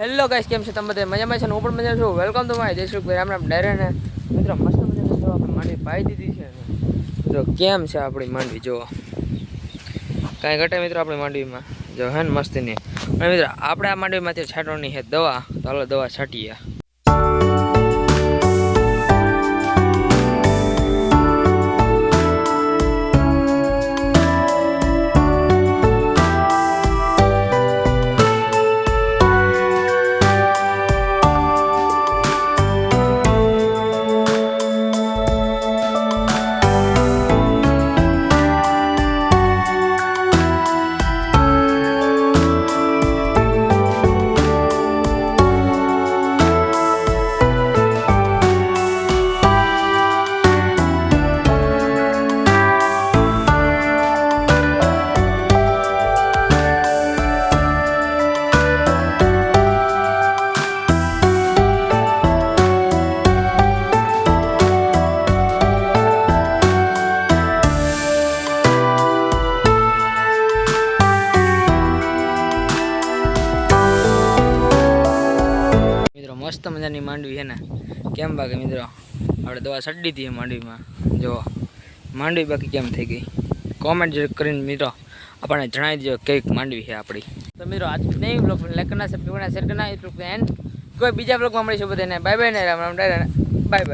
Hello guys, કેમ છે તમે બધા? મજામાં છે ને? હું પણ મજામાં છું. વેલકમ ટુ માય દેશરૂપભાઈ રામ રામ ડાયરે ને મિત્રો મસ્ત મજાની જો આપણે માંડવી પાઈ દીધી છે ને. જો કેમ છે આપણી માંડવી, જો કાંઈ ઘટે મિત્રો આપણી માંડવીમાં જો હે ને મસ્તીની. અને મિત્રો આપણે આ માંડવીમાંથી છાંટવાની છે દવા, તો હાલો દવા છાંટીએ. મિત્રો મસ્ત મજાની માંડવી છે ને, કેમ બાકી મિત્રો આપણે દવા છાંટી દીધી માંડવીમાં. જો માંડવી બાકી કેમ થઈ ગઈ, કોમેન્ટ કરીને મિત્રો આપણને જણાવી દેજો કઈક માંડવી છે આપણી. તો મિત્રો આજ નહીં બ્લોગ લાઈક કરના, સબસ્ક્રાઇબ કરના, શેર કરના, યુટ્યુબ એન્ડ કોઈ બીજા બ્લોગમાં મળીશું બધાને. બાય બાય ને રામ રામ ડાયરા, બાય બાય.